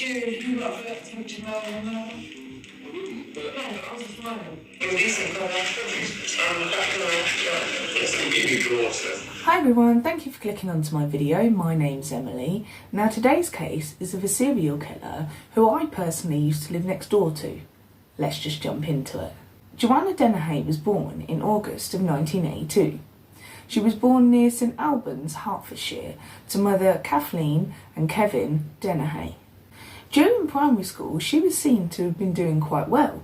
you got that tempting now and that. Yeah, I was smiling. Hi everyone, thank you for clicking onto my video. My name's Emily. Now today's case is of a serial killer who I personally used to live next door to. Let's just jump into it. Joanna Dennehy was born in August of 1982. She was born near St Albans, Hertfordshire, to mother Kathleen and Kevin Dennehy. During primary school, she was seen to have been doing quite well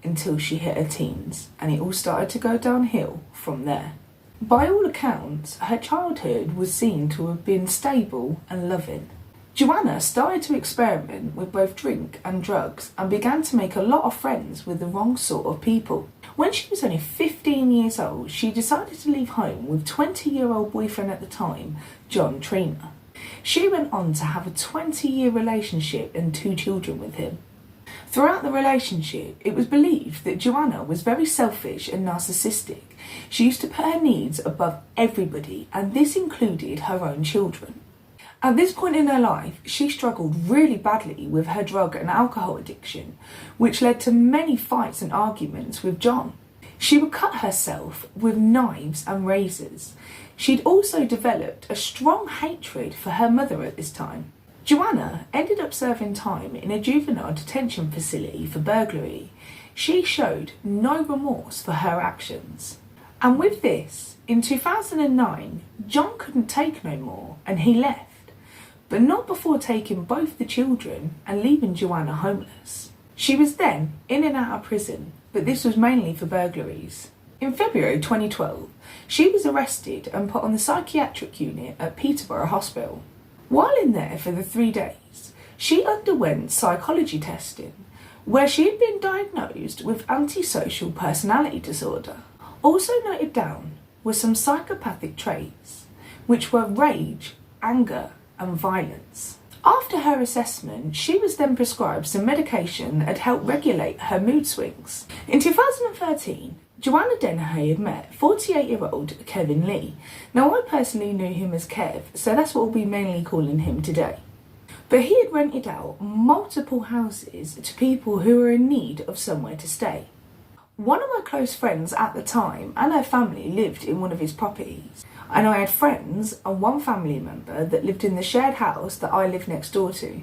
until she hit her teens, and it all started to go downhill from there. By all accounts, her childhood was seen to have been stable and loving. Joanna started to experiment with both drink and drugs and began to make a lot of friends with the wrong sort of people. When she was only 15 years old, she decided to leave home with 20-year-old boyfriend at the time, John Trina. She went on to have a 20-year relationship and 2 children with him. Throughout the relationship, it was believed that Joanna was very selfish and narcissistic. She used to put her needs above everybody, and this included her own children. At this point in her life, she struggled really badly with her drug and alcohol addiction, which led to many fights and arguments with John. She would cut herself with knives and razors. She'd also developed a strong hatred for her mother at this time. Joanna ended up serving time in a juvenile detention facility for burglary. She showed no remorse for her actions. And with this, in 2009, John couldn't take no more and he left. But not before taking both the children and leaving Joanna homeless. She was then in and out of prison, but this was mainly for burglaries. In February 2012, she was arrested and put on the psychiatric unit at Peterborough Hospital. While in there for the 3 days, she underwent psychology testing, where she had been diagnosed with antisocial personality disorder. Also noted down were some psychopathic traits, which were rage, anger, and violence. After her assessment, she was then prescribed some medication that helped regulate her mood swings. In 2013, Joanna Dennehy had met 48-year-old Kevin Lee. Now, I personally knew him as Kev, so that's what we'll be mainly calling him today. But he had rented out multiple houses to people who were in need of somewhere to stay. One of my close friends at the time and her family lived in one of his properties. And I had friends and one family member that lived in the shared house that I lived next door to.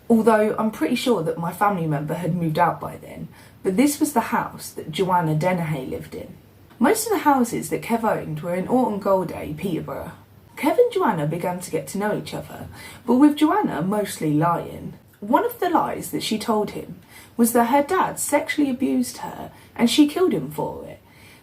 Although I'm pretty sure that my family member had moved out by then, but this was the house that Joanna Dennehy lived in. Most of the houses that Kev owned were in Orton Golday, Peterborough. Kev and Joanna began to get to know each other, but with Joanna mostly lying. One of the lies that she told him was that her dad sexually abused her and she killed him for it,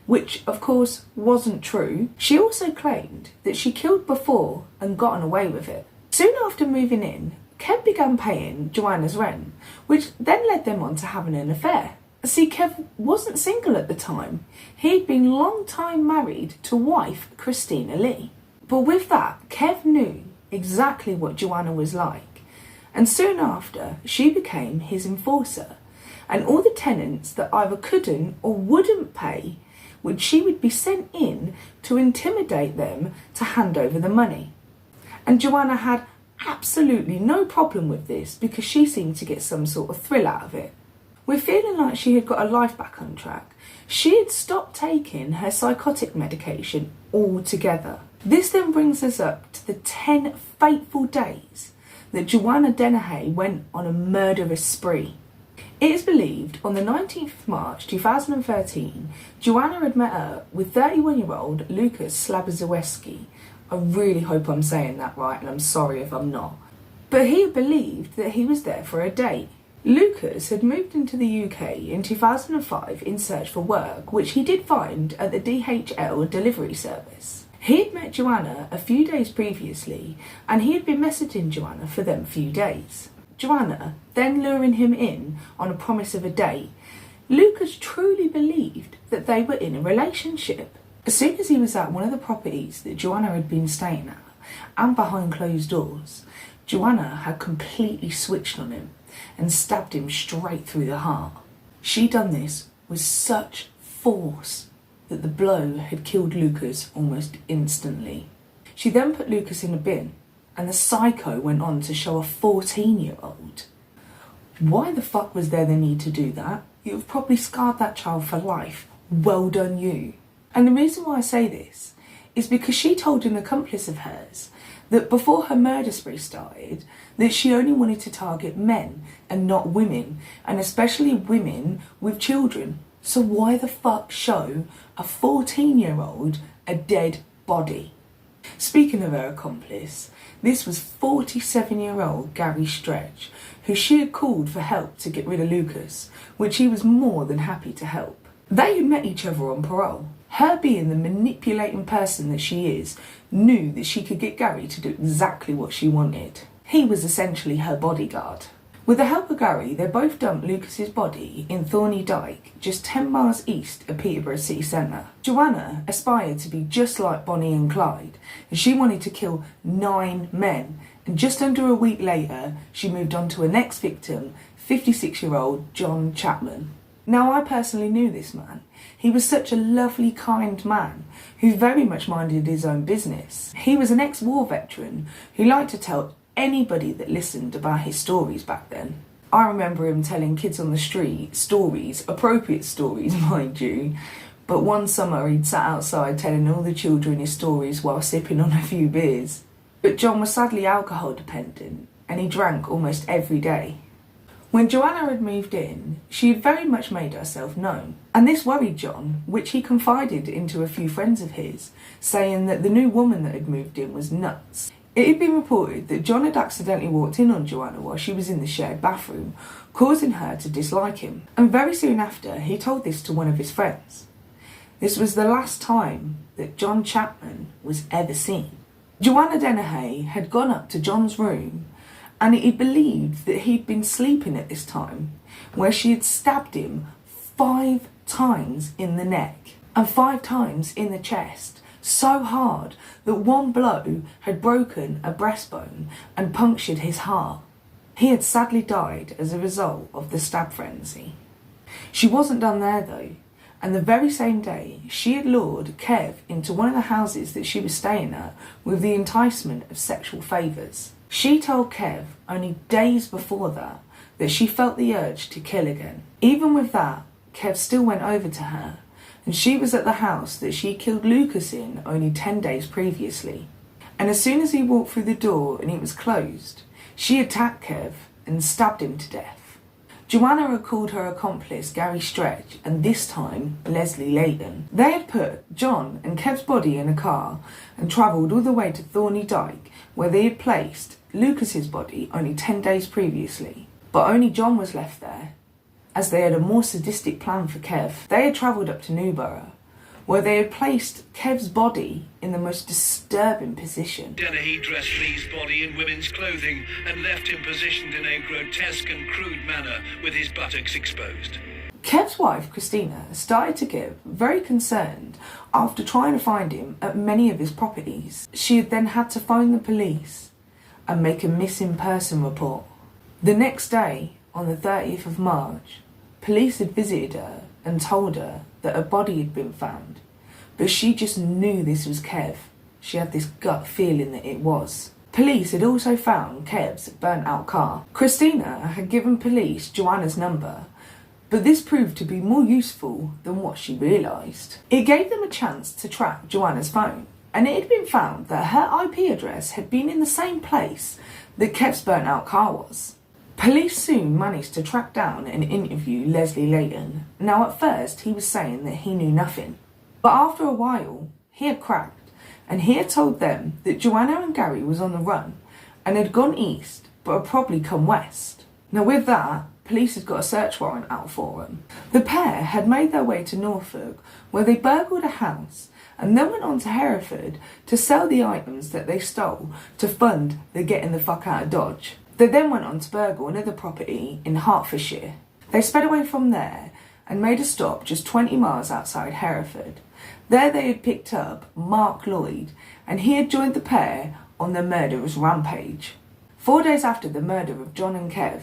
which of course wasn't true. She also claimed that she killed before and gotten away with it. Soon after moving in, Kev began paying Joanna's rent, which then led them on to having an affair. See, Kev wasn't single at the time. He'd been long time married to wife Christina Lee. But with that, Kev knew exactly what Joanna was like, and soon after she became his enforcer, and all the tenants that either couldn't or wouldn't pay, which she would be sent in to intimidate them to hand over the money. And Joanna had absolutely no problem with this because she seemed to get some sort of thrill out of it. With feeling like she had got her life back on track, she had stopped taking her psychotic medication altogether. This then brings us up to the 10 fateful days that Joanna Dennehy went on a murderous spree. It is believed on the 19th of March 2013, Joanna had met up with 31-year-old Lucas Slabazaweski. I really hope I'm saying that right, and I'm sorry if I'm not. But he believed that he was there for a date. Lucas had moved into the UK in 2005 in search for work, which he did find at the DHL delivery service. He had met Joanna a few days previously, and he had been messaging Joanna for them few days. Joanna then luring him in on a promise of a date. Lucas truly believed that they were in a relationship. As soon as he was at one of the properties that Joanna had been staying at, and behind closed doors, Joanna had completely switched on him and stabbed him straight through the heart. She done this with such force that the blow had killed Lucas almost instantly. She then put Lucas in a bin, and the psycho went on to show a 14-year-old. Why the fuck was there the need to do that? You've probably scarred that child for life. Well done you. And the reason why I say this is because she told an accomplice of hers that before her murder spree started, that she only wanted to target men and not women, and especially women with children. So why the fuck show a 14-year-old a dead body? Speaking of her accomplice, this was 47-year-old Gary Stretch, who she had called for help to get rid of Lucas, which he was more than happy to help. They had met each other on parole. Her being the manipulating person that she is, knew that she could get Gary to do exactly what she wanted. He was essentially her bodyguard. With the help of Gary, they both dumped Lucas's body in Thorny Dyke, just 10 miles east of Peterborough city centre. Joanna aspired to be just like Bonnie and Clyde, and she wanted to kill 9 men, and just under a week later, she moved on to her next victim, 56-year-old John Chapman. Now, I personally knew this man. He was such a lovely, kind man who very much minded his own business. He was an ex-war veteran who liked to tell anybody that listened about his stories back then. I remember him telling kids on the street stories, appropriate stories, mind you, but one summer he'd sat outside telling all the children his stories while sipping on a few beers. But John was sadly alcohol dependent, and he drank almost every day. When Joanna had moved in, she had very much made herself known, and this worried John, which he confided into a few friends of his, saying that the new woman that had moved in was nuts. It had been reported that John had accidentally walked in on Joanna while she was in the shared bathroom, causing her to dislike him, and very soon after he told this to one of his friends. This was the last time that John Chapman was ever seen. Joanna Dennehy had gone up to John's room, and it is believed that he'd been sleeping at this time, where she had stabbed him 5 times in the neck and 5 times in the chest, so hard that one blow had broken a breastbone and punctured his heart. He had sadly died as a result of the stab frenzy. She wasn't done there though, and the very same day she had lured Kev into one of the houses that she was staying at with the enticement of sexual favours. She told Kev only days before that she felt the urge to kill again. Even with that, Kev still went over to her, and she was at the house that she killed Lucas in only 10 days previously. And as soon as he walked through the door and it was closed, she attacked Kev and stabbed him to death. Joanna had called her accomplice Gary Stretch, and this time Leslie Layton. They had put John and Kev's body in a car and travelled all the way to Thorny Dyke, where they had placed Lucas's body only 10 days previously. But only John was left there, as they had a more sadistic plan for Kev. They had travelled up to Newborough, where they had placed Kev's body in the most disturbing position. Dennehy dressed Lee's body in women's clothing and left him positioned in a grotesque and crude manner with his buttocks exposed. Kev's wife, Christina, started to get very concerned after trying to find him at many of his properties. She had then had to phone the police and make a missing person report. The next day, on the 30th of March, police had visited her and told her that a body had been found, but she just knew this was Kev. She had this gut feeling that it was. Police had also found Kev's burnt out car. Christina had given police Joanna's number, but this proved to be more useful than what she realised. It gave them a chance to track Joanna's phone, and it had been found that her IP address had been in the same place that Kev's burnt out car was. Police soon managed to track down and interview Leslie Layton. Now at first he was saying that he knew nothing, but after a while he had cracked, and he had told them that Joanna and Gary was on the run and had gone east but had probably come west. Now with that, police had got a search warrant out for them. The pair had made their way to Norfolk, where they burgled a house and then went on to Hereford to sell the items that they stole to fund the getting the fuck out of Dodge. They then went on to burgle another property in Hertfordshire. They sped away from there and made a stop just 20 miles outside Hereford. There they had picked up Mark Lloyd, and he had joined the pair on their murderous rampage. 4 days after the murder of John and Kev,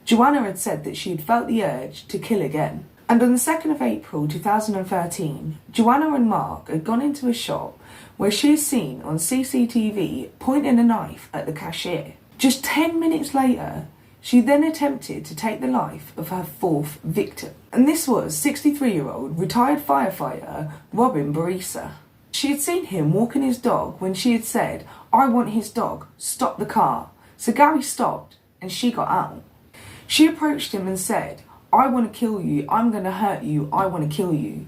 Joanna had said that she had felt the urge to kill again. And on the 2nd of April 2013, Joanna and Mark had gone into a shop where she is seen on CCTV pointing a knife at the cashier. Just 10 minutes later, She then attempted to take the life of her fourth victim, and this was 63-year-old retired firefighter Robin Barisa. She had seen him walking his dog when she had said, "I want his dog, stop the car." So Gary stopped and she got out. She approached him and said, "I want to kill you, I'm going to hurt you, I want to kill you."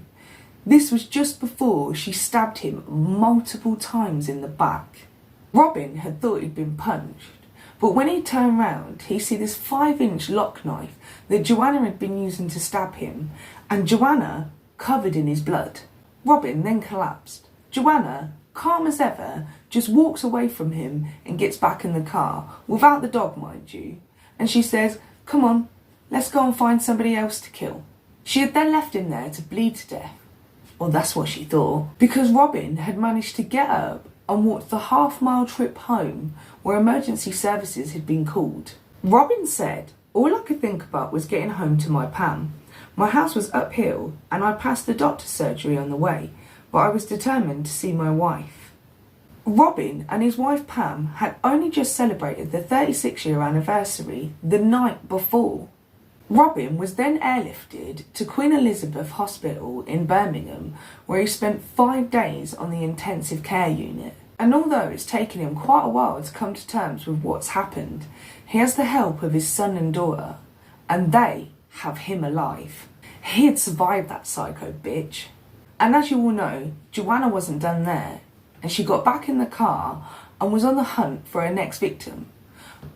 This was just before she stabbed him multiple times in the back. Robin had thought he'd been punched, but when he turned round, he see this 5-inch lock knife that Joanna had been using to stab him, and Joanna covered in his blood. Robin then collapsed. Joanna, calm as ever, just walks away from him and gets back in the car, without the dog, mind you, and she says, "Come on, let's go and find somebody else to kill." She had then left him there to bleed to death. Well, that's what she thought, because Robin had managed to get up and walked the half-mile trip home where emergency services had been called. Robin said, "All I could think about was getting home to my Pam. My house was uphill and I passed the doctor's surgery on the way, but I was determined to see my wife." Robin and his wife Pam had only just celebrated the 36-year anniversary the night before. Robin was then airlifted to Queen Elizabeth Hospital in Birmingham, where he spent 5 days on the intensive care unit. And although it's taken him quite a while to come to terms with what's happened, he has the help of his son and daughter, and they have him alive. He had survived that psycho bitch. And as you all know, Joanna wasn't done there, and she got back in the car and was on the hunt for her next victim.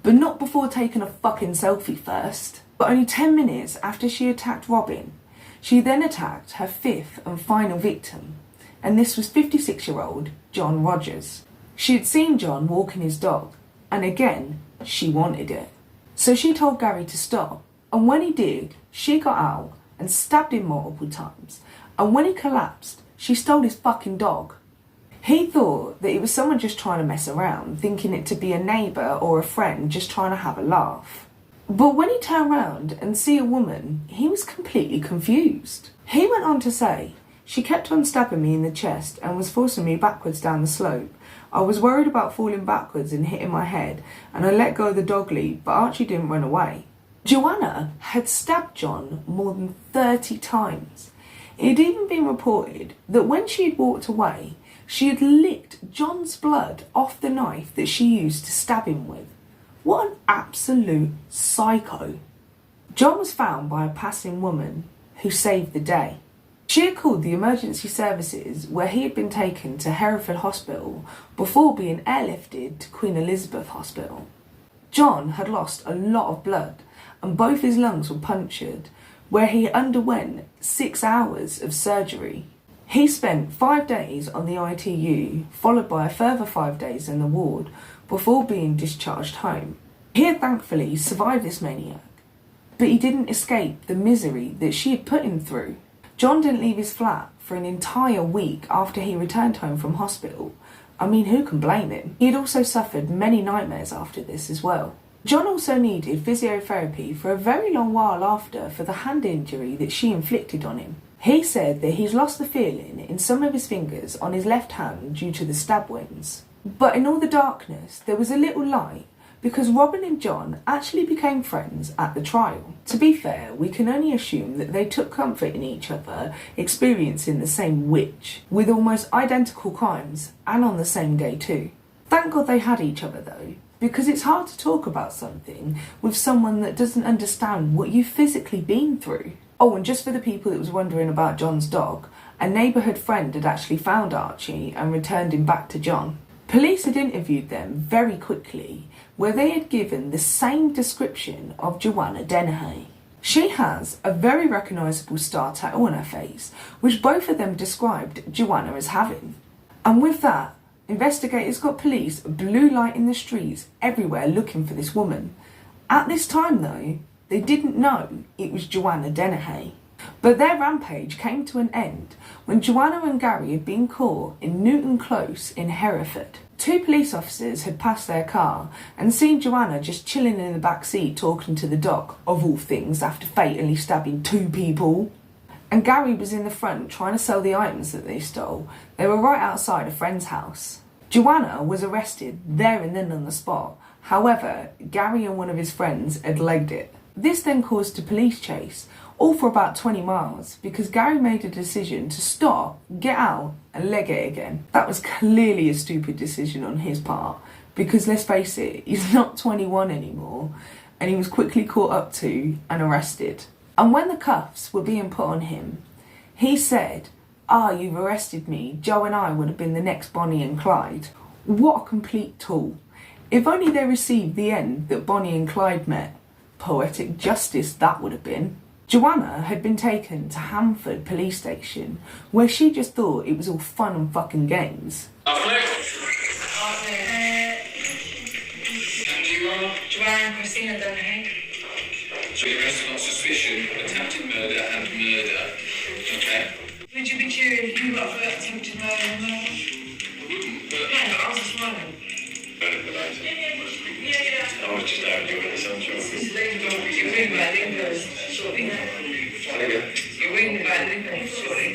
But not before taking a fucking selfie first. But only 10 minutes after she attacked Robin, she then attacked her 5th and final victim, and this was 56-year-old John Rogers. She had seen John walking his dog, and again, she wanted it. So she told Gary to stop, and when he did, she got out and stabbed him multiple times, and when he collapsed, she stole his fucking dog. He thought that it was someone just trying to mess around, thinking it to be a neighbour or a friend just trying to have a laugh. But when he turned round and see a woman, he was completely confused. He went on to say, "She kept on stabbing me in the chest and was forcing me backwards down the slope. I was worried about falling backwards and hitting my head, and I let go of the dog lead, but Archie didn't run away." Joanna had stabbed John more than 30 times. It had even been reported that when she had walked away, she had licked John's blood off the knife that she used to stab him with. What an absolute psycho. John was found by a passing woman who saved the day. She had called the emergency services where he had been taken to Hereford Hospital before being airlifted to Queen Elizabeth Hospital. John had lost a lot of blood and both his lungs were punctured, where he underwent 6 hours of surgery. He spent 5 days on the ITU, followed by a further 5 days in the ward, before being discharged home. He had thankfully survived this maniac, but he didn't escape the misery that she had put him through. John didn't leave his flat for an entire week after he returned home from hospital. I mean, who can blame him? He had also suffered many nightmares after this as well. John also needed physiotherapy for a very long while after for the hand injury that she inflicted on him. He said that he's lost the feeling in some of his fingers on his left hand due to the stab wounds. But in all the darkness, there was a little light, because Robin and John actually became friends at the trial. To be fair, we can only assume that they took comfort in each other, experiencing the same witch, with almost identical crimes, and on the same day too. Thank God they had each other though, because it's hard to talk about something with someone that doesn't understand what you've physically been through. Oh, and just for the people that was wondering about John's dog, a neighbourhood friend had actually found Archie and returned him back to John. Police had interviewed them very quickly, where they had given the same description of Joanna Dennehy. She has a very recognisable star tattoo on her face, which both of them described Joanna as having. And with that, investigators got police blue light in the streets everywhere looking for this woman. At this time though, they didn't know it was Joanna Dennehy. But their rampage came to an end when Joanna and Gary had been caught in Newton Close in Hereford. 2 police officers had passed their car and seen Joanna just chilling in the back seat talking to the dog, of all things, after fatally stabbing 2 people. And Gary was in the front trying to sell the items that they stole. They were right outside a friend's house. Joanna was arrested there and then on the spot. However, Gary and one of his friends had legged it. This then caused a police chase, all for about 20 miles, because Gary made a decision to stop, get out and leg it again. That was clearly a stupid decision on his part, because let's face it, he's not 21 anymore, and he was quickly caught up to and arrested. And when the cuffs were being put on him, he said, you've arrested me, Joe and I would have been the next Bonnie and Clyde. What a complete tool. If only they received the end that Bonnie and Clyde met. Poetic justice that would have been. Joanna had been taken to Hamford police station, where she just thought it was all fun and fucking games. Joanna Dennehy. So you're arrested on suspicion of attempted murder and murder. Okay? Would you be cured if you got for attempted murder and murder? Yeah, I was just wondering. I was just out enjoying the sunshine. You're reading about Lingo shortly. You're reading about Lingo shortly.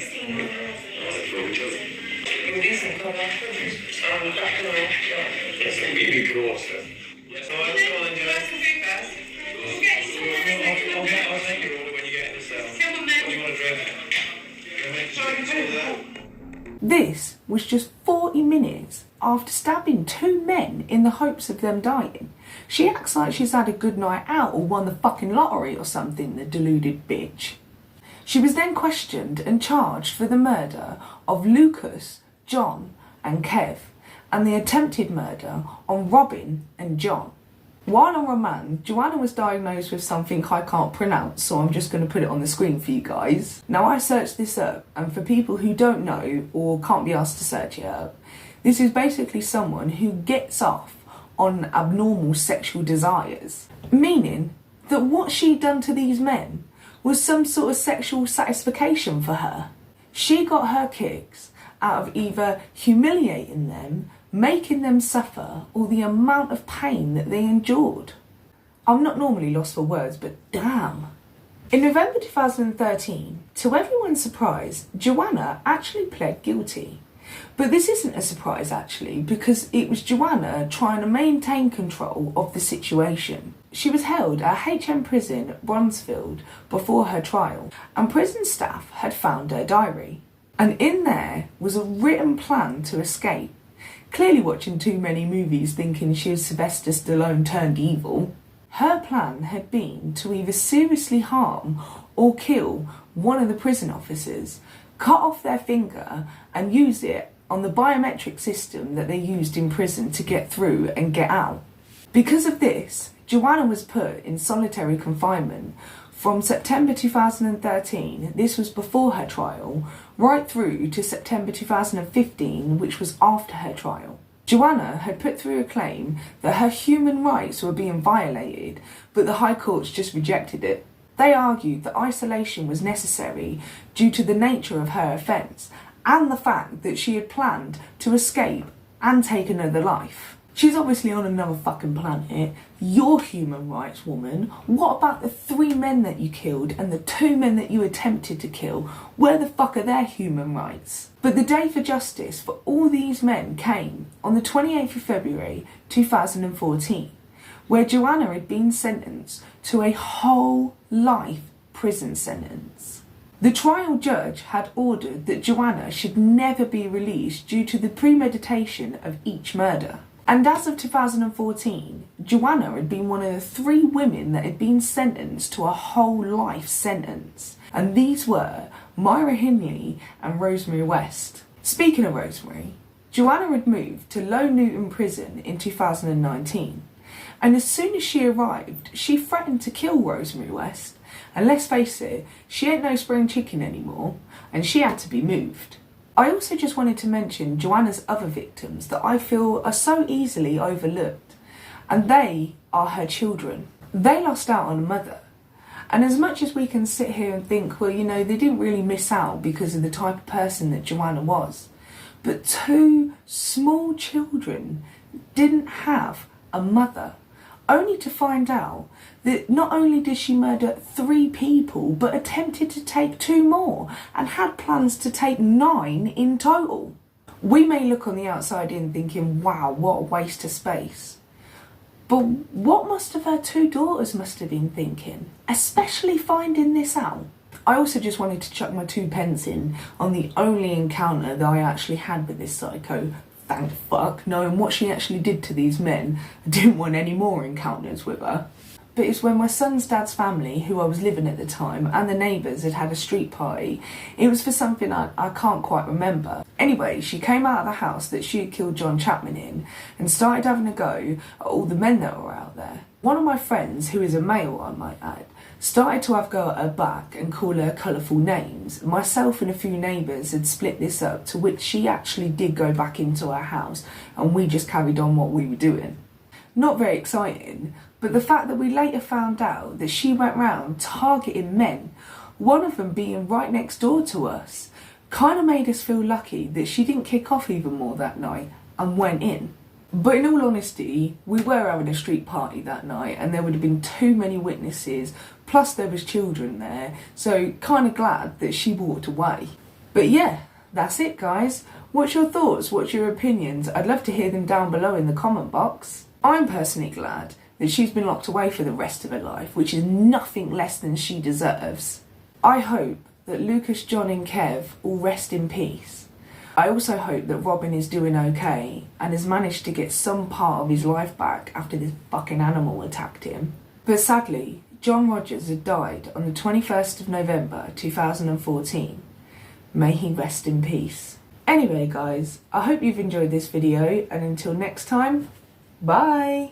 You're decent cover. Back on the Yes, I'm giving you course then. Yes, I was calling you. I'll take your order when you get in the cell. What do you want to drink? This was just 40 minutes after stabbing 2 men in the hopes of them dying. She acts like she's had a good night out or won the fucking lottery or something, the deluded bitch. She was then questioned and charged for the murder of Lucas, John and Kev, and the attempted murder on Robin and John. While on remand, Joanna was diagnosed with something I can't pronounce, so I'm just going to put it on the screen for you guys. Now, I searched this up, and for people who don't know or can't be asked to search it up, this is basically someone who gets off on abnormal sexual desires, meaning that what she'd done to these men was some sort of sexual satisfaction for her. She got her kicks out of either humiliating them, making them suffer, or the amount of pain that they endured. I'm not normally lost for words, but damn. In November 2013, to everyone's surprise, Joanna actually pled guilty. But this isn't a surprise actually, because it was Joanna trying to maintain control of the situation. She was held at HM Prison, Bronzefield, before her trial, and prison staff had found her diary. And in there was a written plan to escape. Clearly watching too many movies thinking she was Sylvester Stallone turned evil. Her plan had been to either seriously harm or kill one of the prison officers, cut off their finger and use it on the biometric system that they used in prison to get through and get out. Because of this, Joanna was put in solitary confinement from September 2013, this was before her trial, right through to September 2015, which was after her trial. Joanna had put through a claim that her human rights were being violated, but the High Courts just rejected it. They argued that isolation was necessary due to the nature of her offence and the fact that she had planned to escape and take another life. She's obviously on another fucking planet. You're human rights, woman. What about the 3 men that you killed and the 2 men that you attempted to kill? Where the fuck are their human rights? But the day for justice for all these men came on the 28th of February 2014, where Joanna had been sentenced to a whole life prison sentence. The trial judge had ordered that Joanna should never be released due to the premeditation of each murder. And as of 2014, Joanna had been one of the 3 women that had been sentenced to a whole life sentence. And these were Myra Hindley and Rosemary West. Speaking of Rosemary, Joanna had moved to Low Newton Prison in 2019. And as soon as she arrived, she threatened to kill Rosemary West. And let's face it, she ain't no spring chicken anymore, and she had to be moved. I also just wanted to mention Joanna's other victims that I feel are so easily overlooked, and they are her children. They lost out on a mother, and as much as we can sit here and think, well, you know, they didn't really miss out because of the type of person that Joanna was, but 2 small children didn't have a mother, only to find out that not only did she murder 3 people, but attempted to take 2 more and had plans to take 9 in total. We may look on the outside in thinking, wow, what a waste of space. But what must have her two daughters must have been thinking, especially finding this out? I also just wanted to chuck my 2 pence in on the only encounter that I actually had with this psycho. Thank fuck, knowing what she actually did to these men, I didn't want any more encounters with her. But it's when my son's dad's family, who I was living at the time, and the neighbours had a street party. It was for something I can't quite remember. Anyway, she came out of the house that she had killed John Chapman in and started having a go at all the men that were out there. One of my friends, who is a male I might add, started to have a go at her back and call her colourful names. Myself and a few neighbours had split this up, to which she actually did go back into her house and we just carried on what we were doing. Not very exciting, but the fact that we later found out that she went round targeting men, one of them being right next door to us, kind of made us feel lucky that she didn't kick off even more that night and went in. But in all honesty, we were having a street party that night and there would have been too many witnesses, plus there was children there, so kind of glad that she walked away. But yeah, that's it guys. What's your thoughts? What's your opinions? I'd love to hear them down below in the comment box. I'm personally glad that she's been locked away for the rest of her life, which is nothing less than she deserves. I hope that Lucas, John and Kev all rest in peace. I also hope that Robin is doing okay and has managed to get some part of his life back after this fucking animal attacked him. But sadly, John Rogers had died on the 21st of November 2014. May he rest in peace. Anyway guys, I hope you've enjoyed this video, and until next time, bye!